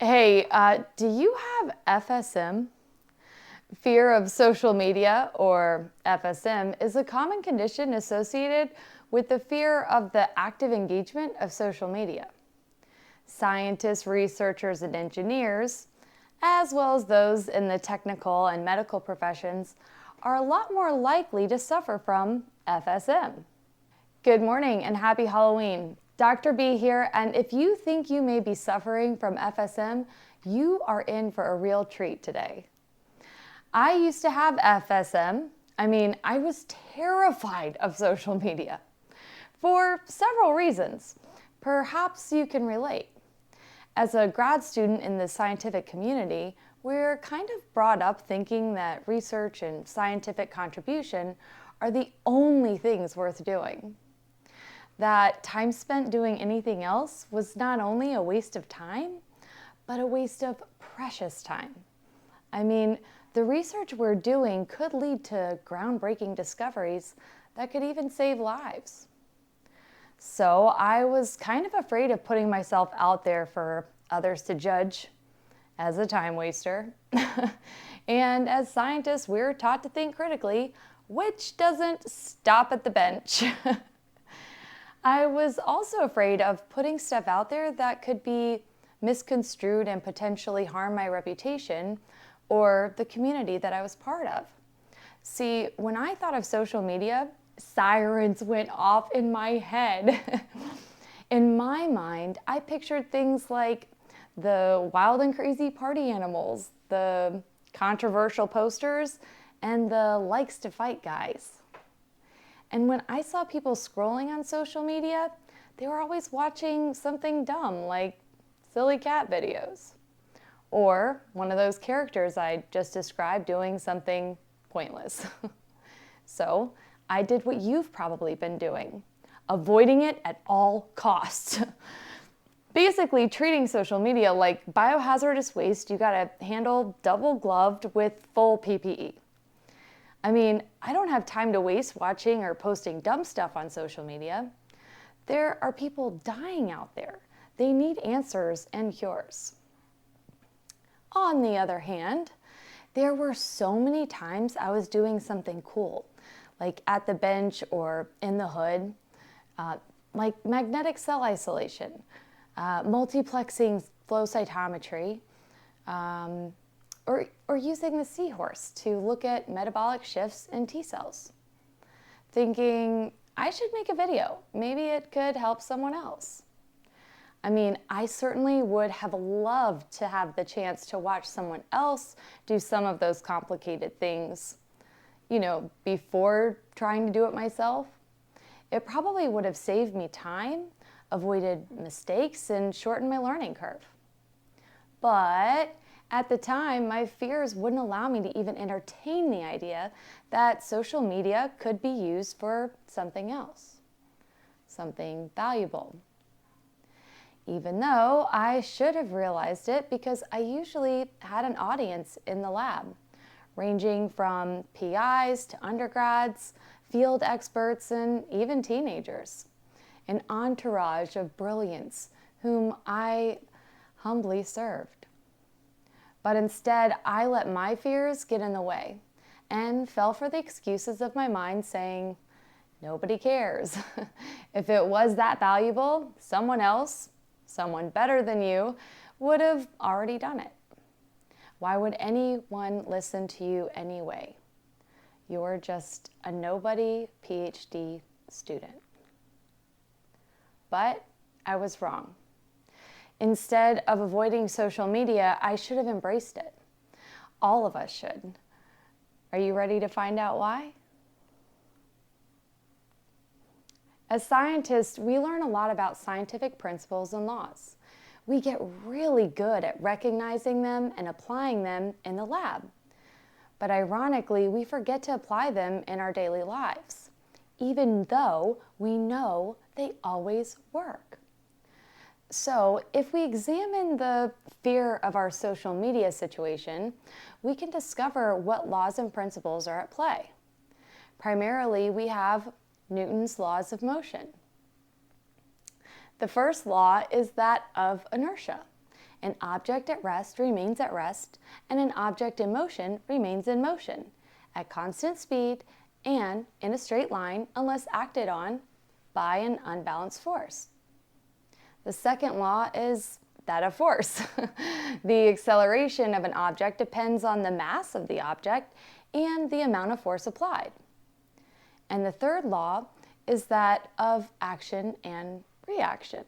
Hey, do you have FSM? Fear of social media, or FSM, is a common condition associated with the fear of the active engagement of social media. Scientists, researchers, and engineers, as well as those in the technical and medical professions, are a lot more likely to suffer from FSM. Good morning and happy Halloween. Dr. B here, and if you think you may be suffering from FSM, you are in for a real treat today. I used to have FSM. I was terrified of social media for several reasons. Perhaps you can relate. As a grad student in the scientific community, we're kind of brought up thinking that research and scientific contribution are the only things worth doing. That time spent doing anything else was not only a waste of time, but a waste of precious time. The research we're doing could lead to groundbreaking discoveries that could even save lives. So I was kind of afraid of putting myself out there for others to judge as a time waster. And as scientists, we're taught to think critically, which doesn't stop at the bench. I was also afraid of putting stuff out there that could be misconstrued and potentially harm my reputation or the community that I was part of. See, when I thought of social media, sirens went off in my head. In my mind, I pictured things like the wild and crazy party animals, the controversial posters, and the likes to fight guys. And when I saw people scrolling on social media, they were always watching something dumb like silly cat videos. Or one of those characters I just described doing something pointless. So I did what you've probably been doing, avoiding it at all costs. Basically treating social media like biohazardous waste you gotta handle double gloved with full PPE. I don't have time to waste watching or posting dumb stuff on social media. There are people dying out there. They need answers and cures. On the other hand, there were so many times I was doing something cool, like at the bench or in the hood, like magnetic cell isolation, multiplexing flow cytometry, or using the seahorse to look at metabolic shifts in T cells. Thinking, I should make a video. Maybe it could help someone else. I certainly would have loved to have the chance to watch someone else do some of those complicated things, before trying to do it myself. It probably would have saved me time, avoided mistakes, and shortened my learning curve. But at the time, my fears wouldn't allow me to even entertain the idea that social media could be used for something else, something valuable. Even though I should have realized it because I usually had an audience in the lab, ranging from PIs to undergrads, field experts, and even teenagers. An entourage of brilliance whom I humbly served. But instead, I let my fears get in the way and fell for the excuses of my mind saying, nobody cares. If it was that valuable, someone else, someone better than you, would have already done it. Why would anyone listen to you anyway? You're just a nobody Ph.D. student. But I was wrong. Instead of avoiding social media, I should have embraced it. All of us should. Are you ready to find out why? As scientists, we learn a lot about scientific principles and laws. We get really good at recognizing them and applying them in the lab. But ironically, we forget to apply them in our daily lives, even though we know they always work. So if we examine the fear of our social media situation, we can discover what laws and principles are at play. Primarily, we have Newton's laws of motion. The first law is that of inertia, An object at rest remains at rest, and an object in motion remains in motion, at constant speed and in a straight line unless acted on by an unbalanced force. The second law is that of force. The acceleration of an object depends on the mass of the object and the amount of force applied. And the third law is that of action and reaction.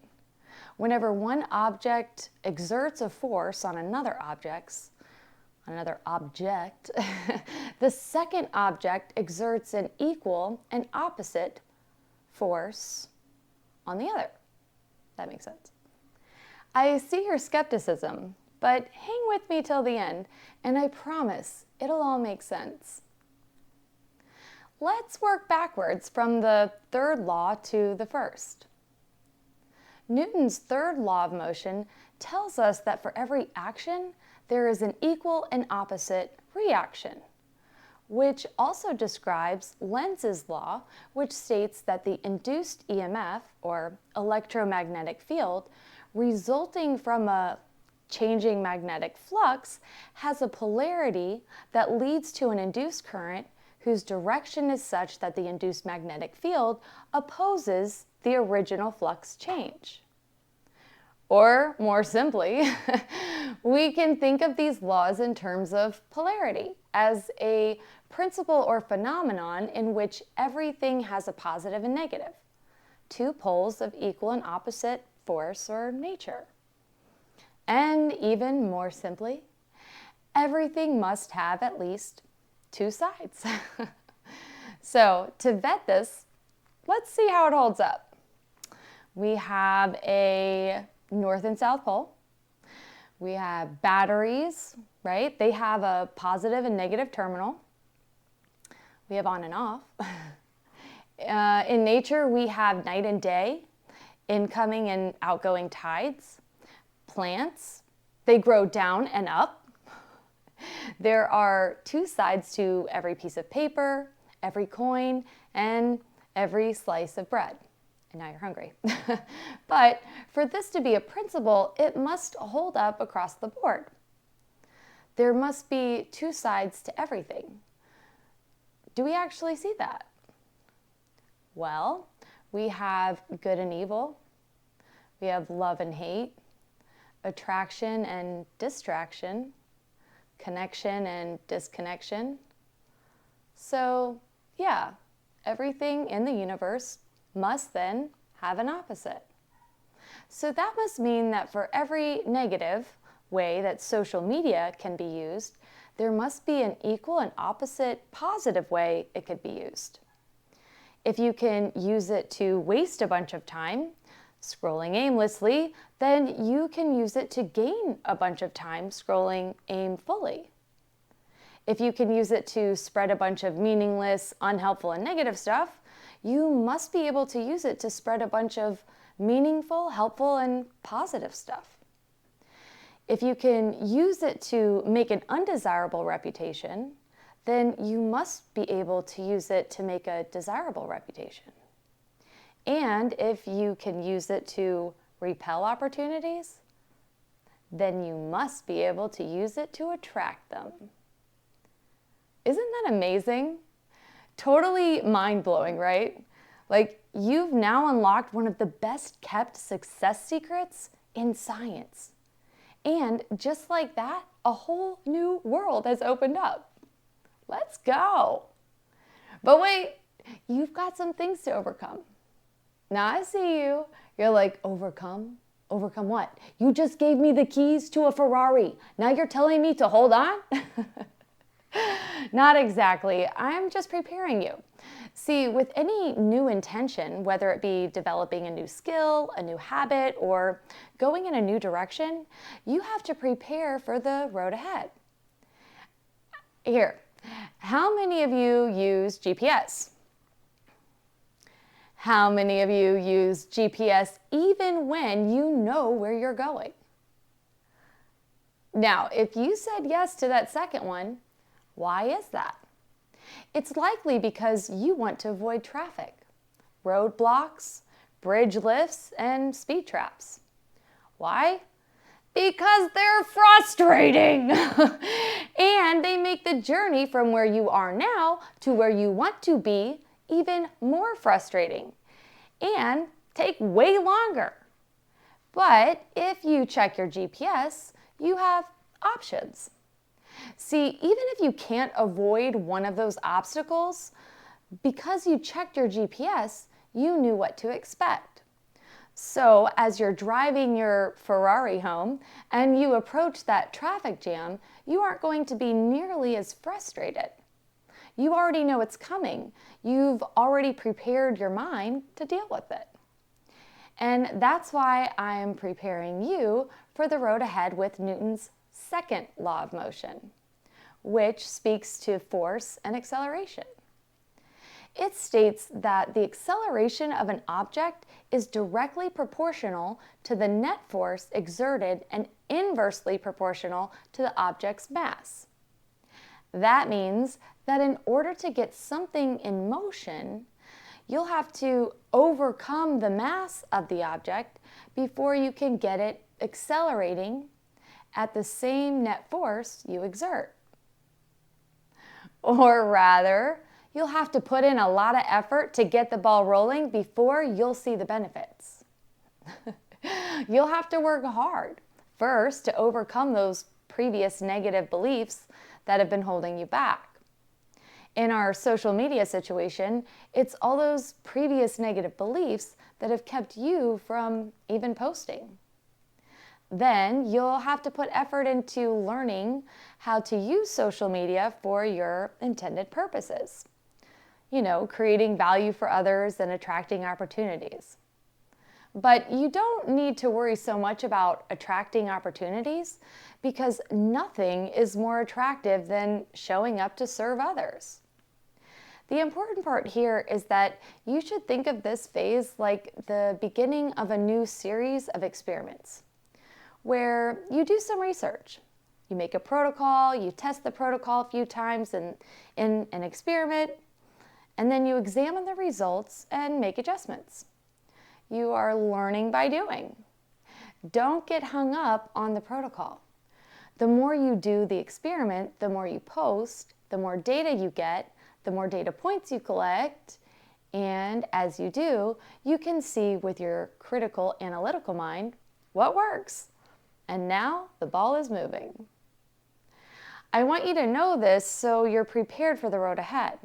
Whenever one object exerts a force on another object, the second object exerts an equal and opposite force on the other. That makes sense. I see your skepticism, but hang with me till the end, and I promise it'll all make sense. Let's work backwards from the third law to the first. Newton's third law of motion tells us that for every action, there is an equal and opposite reaction, which also describes Lenz's law, which states that the induced EMF, or electromagnetic field, resulting from a changing magnetic flux, has a polarity that leads to an induced current whose direction is such that the induced magnetic field opposes the original flux change. Or, more simply, we can think of these laws in terms of polarity as a principle or phenomenon in which everything has a positive and negative, two poles of equal and opposite force or nature. And even more simply, everything must have at least two sides. So, to vet this, let's see how it holds up. We have a North and South Pole. We have batteries, right? They have a positive and negative terminal. We have on and off. In nature, we have night and day, incoming and outgoing tides. Plants, they grow down and up. There are two sides to every piece of paper, every coin, and every slice of bread. And now you're hungry. But for this to be a principle, it must hold up across the board. There must be two sides to everything. Do we actually see that? Well, we have good and evil. We have love and hate, attraction and distraction, connection and disconnection. So, yeah, everything in the universe must then have an opposite. So that must mean that for every negative way that social media can be used, there must be an equal and opposite positive way it could be used. If you can use it to waste a bunch of time scrolling aimlessly, then you can use it to gain a bunch of time scrolling aimfully. If you can use it to spread a bunch of meaningless, unhelpful, and negative stuff, you must be able to use it to spread a bunch of meaningful, helpful, and positive stuff. If you can use it to make an undesirable reputation, then you must be able to use it to make a desirable reputation. And if you can use it to repel opportunities, then you must be able to use it to attract them. Isn't that amazing? Totally mind-blowing, right? Like, you've now unlocked one of the best kept success secrets in science. And just like that, a whole new world has opened up. Let's go. But wait, you've got some things to overcome. Now I see you. You're like, overcome? Overcome what? You just gave me the keys to a Ferrari. Now you're telling me to hold on? Not exactly. I'm just preparing you. See, with any new intention, whether it be developing a new skill, a new habit, or going in a new direction, you have to prepare for the road ahead. Here, how many of you use GPS? How many of you use GPS even when you know where you're going? Now, if you said yes to that second one, why is that? It's likely because you want to avoid traffic, roadblocks, bridge lifts, and speed traps. Why? Because they're frustrating. And they make the journey from where you are now to where you want to be even more frustrating and take way longer. But if you check your GPS, you have options. See, even if you can't avoid one of those obstacles, because you checked your GPS, you knew what to expect. So as you're driving your Ferrari home and you approach that traffic jam, you aren't going to be nearly as frustrated. You already know it's coming. You've already prepared your mind to deal with it. And that's why I am preparing you for the road ahead with Newton's second law of motion, which speaks to force and acceleration. It states that the acceleration of an object is directly proportional to the net force exerted and inversely proportional to the object's mass. That means that in order to get something in motion, you'll have to overcome the mass of the object before you can get it accelerating at the same net force you exert. Or rather, you'll have to put in a lot of effort to get the ball rolling before you'll see the benefits. You'll have to work hard first to overcome those previous negative beliefs that have been holding you back. In our social media situation, it's all those previous negative beliefs that have kept you from even posting. Then you'll have to put effort into learning how to use social media for your intended purposes. Creating value for others and attracting opportunities. But you don't need to worry so much about attracting opportunities because nothing is more attractive than showing up to serve others. The important part here is that you should think of this phase like the beginning of a new series of experiments where you do some research. You make a protocol, you test the protocol a few times in an experiment, and then you examine the results and make adjustments. You are learning by doing. Don't get hung up on the protocol. The more you do the experiment, the more you post, the more data you get, the more data points you collect, and as you do, you can see with your critical analytical mind what works. And now the ball is moving. I want you to know this so you're prepared for the road ahead.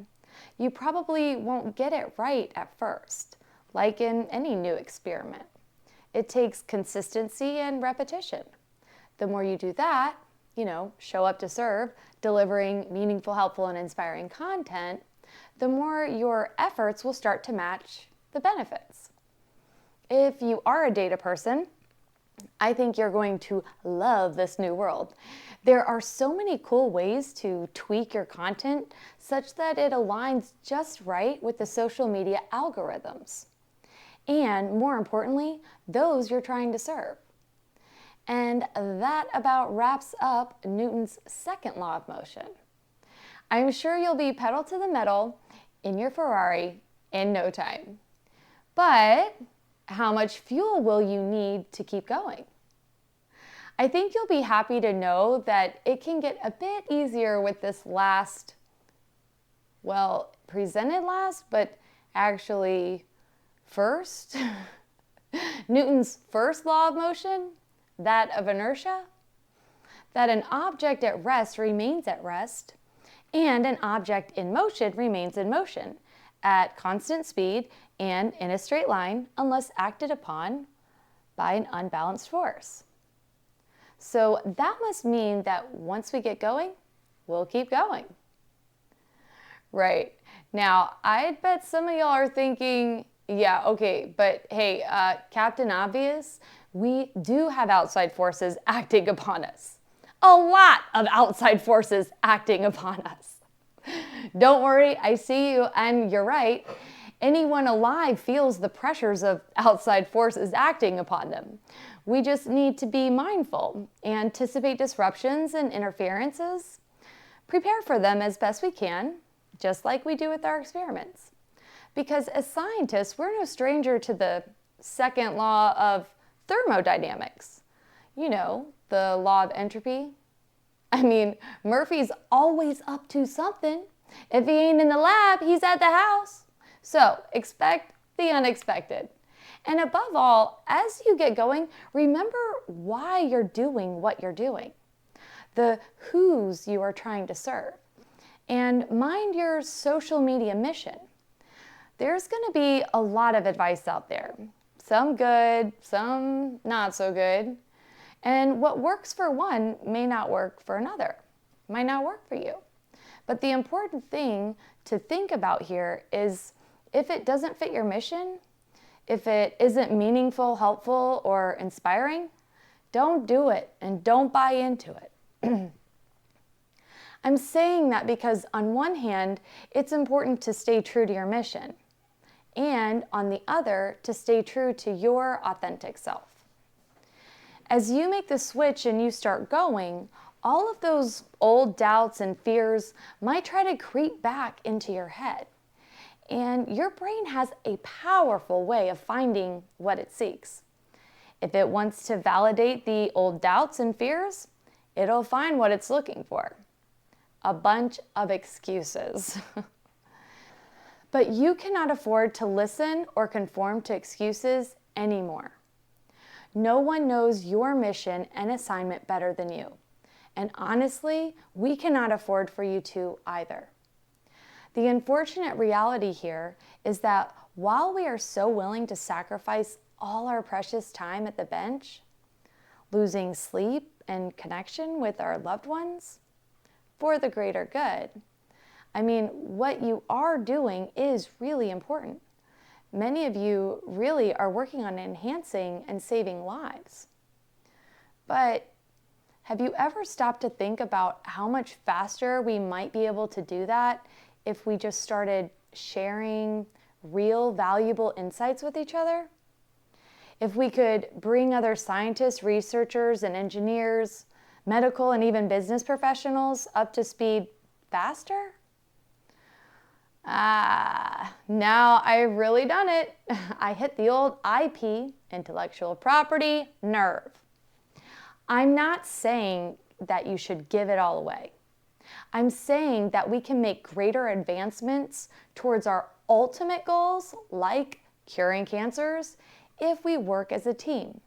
You probably won't get it right at first, like in any new experiment. It takes consistency and repetition. The more you do that, show up to serve, delivering meaningful, helpful, and inspiring content, the more your efforts will start to match the benefits. If you are a data person, I think you're going to love this new world. There are so many cool ways to tweak your content such that it aligns just right with the social media algorithms. And more importantly, those you're trying to serve. And that about wraps up Newton's second law of motion. I'm sure you'll be pedal to the metal in your Ferrari in no time. But how much fuel will you need to keep going? I think you'll be happy to know that it can get a bit easier with this presented last, but actually first, Newton's first law of motion, that of inertia, that an object at rest remains at rest, and an object in motion remains in motion at constant speed and in a straight line unless acted upon by an unbalanced force. So that must mean that once we get going, we'll keep going. Right. Now, I bet some of y'all are thinking, yeah, okay, but hey, Captain Obvious, we do have outside forces acting upon us. A lot of outside forces acting upon us. Don't worry, I see you, and you're right. Anyone alive feels the pressures of outside forces acting upon them. We just need to be mindful, anticipate disruptions and interferences, prepare for them as best we can, just like we do with our experiments. Because as scientists, we're no stranger to the second law of thermodynamics. the law of entropy? I mean, Murphy's always up to something. If he ain't in the lab, he's at the house. So expect the unexpected. And above all, as you get going, remember why you're doing what you're doing, the who's you are trying to serve, and mind your social media mission. There's going to be a lot of advice out there, some good, some not so good. And what works for one may not work for another, might not work for you. But the important thing to think about here is if it doesn't fit your mission, if it isn't meaningful, helpful, or inspiring, don't do it and don't buy into it. I'm saying that because on one hand, it's important to stay true to your mission, and on the other, to stay true to your authentic self. As you make the switch and you start going, all of those old doubts and fears might try to creep back into your head. And your brain has a powerful way of finding what it seeks. If it wants to validate the old doubts and fears, it'll find what it's looking for. A bunch of excuses. But you cannot afford to listen or conform to excuses anymore. No one knows your mission and assignment better than you. And honestly, we cannot afford for you to either. The unfortunate reality here is that while we are so willing to sacrifice all our precious time at the bench, losing sleep and connection with our loved ones for the greater good, I mean, what you are doing is really important. Many of you really are working on enhancing and saving lives. But have you ever stopped to think about how much faster we might be able to do that if we just started sharing real, valuable insights with each other? If we could bring other scientists, researchers, and engineers, medical and even business professionals up to speed faster? Now I've really done it. I hit the old IP, intellectual property, nerve. I'm not saying that you should give it all away. I'm saying that we can make greater advancements towards our ultimate goals, like curing cancers, if we work as a team,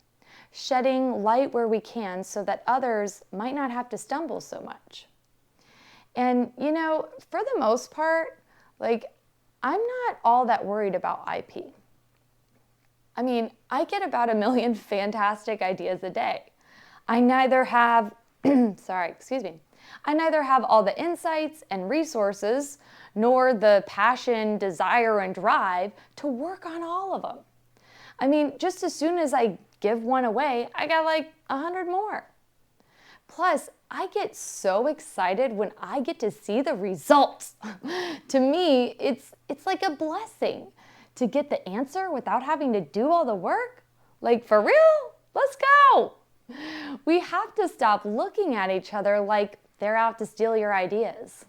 shedding light where we can so that others might not have to stumble so much. And, for the most part, I'm not all that worried about IP. I mean, I get about 1 million fantastic ideas a day. I neither have, I neither have all the insights and resources, nor the passion, desire, and drive to work on all of them. I mean, just as soon as I give one away, I got 100 more. Plus, I get so excited when I get to see the results. To me, it's like a blessing to get the answer without having to do all the work. For real? Let's go. We have to stop looking at each other like they're out to steal your ideas.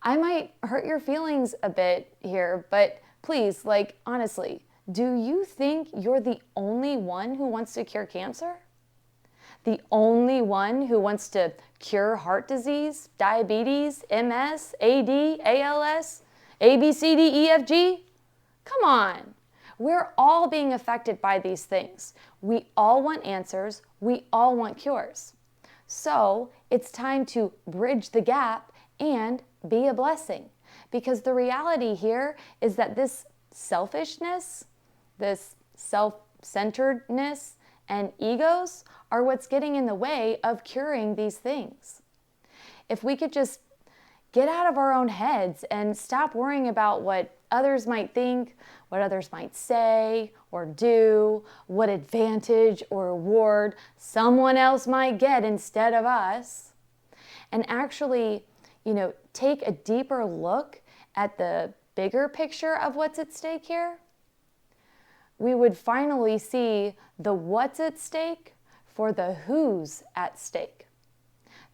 I might hurt your feelings a bit here, but please, honestly, do you think you're the only one who wants to cure cancer? The only one who wants to cure heart disease, diabetes, MS, AD, ALS, ABCDEFG? Come on. We're all being affected by these things. We all want answers. We all want cures. So it's time to bridge the gap and be a blessing. Because the reality here is that this selfishness, this self-centeredness, and egos are what's getting in the way of curing these things. If we could just get out of our own heads and stop worrying about what others might think, what others might say or do, what advantage or reward someone else might get instead of us, and actually, take a deeper look at the bigger picture of what's at stake here, we would finally see the what's at stake for the who's at stake.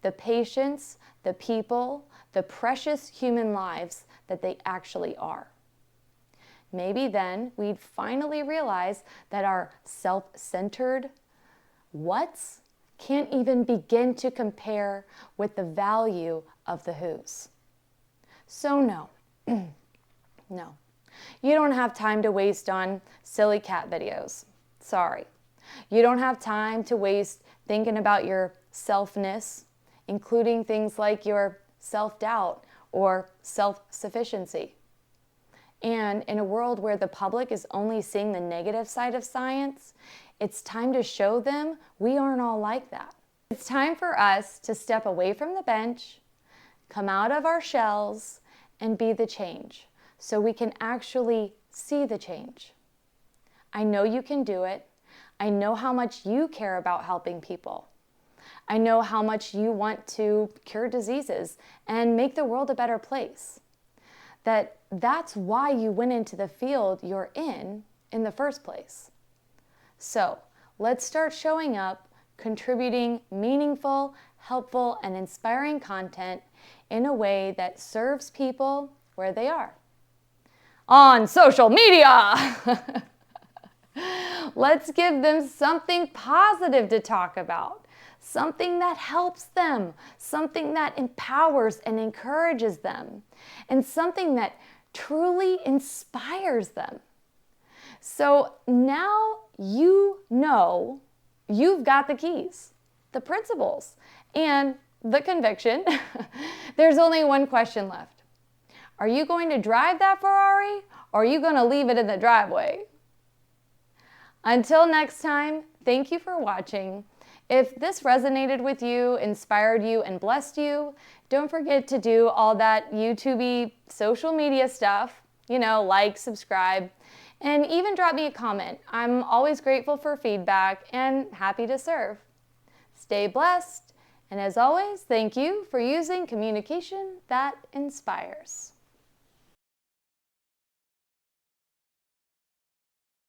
The patients, the people, the precious human lives that they actually are. Maybe then we'd finally realize that our self-centered what's can't even begin to compare with the value of the whos. So no, no, you don't have time to waste on silly cat videos. Sorry. You don't have time to waste thinking about your selfness, including things like your self-doubt or self-sufficiency. And in a world where the public is only seeing the negative side of science, it's time to show them we aren't all like that. It's time for us to step away from the bench, come out of our shells, and be the change so we can actually see the change. I know you can do it. I know how much you care about helping people. I know how much you want to cure diseases and make the world a better place. That's why you went into the field you're in the first place. So let's start showing up, contributing meaningful, helpful, and inspiring content in a way that serves people where they are. On social media! Let's give them something positive to talk about, something that helps them, something that empowers and encourages them, and something that truly inspires them. So now you know you've got the keys, the principles, and the conviction. There's only one question left. Are you going to drive that Ferrari, or are you going to leave it in the driveway? Until next time, thank you for watching. If this resonated with you, inspired you, and blessed you, don't forget to do all that YouTube-y social media stuff, like, subscribe, and even drop me a comment. I'm always grateful for feedback and happy to serve. Stay blessed, and as always, thank you for using communication that inspires.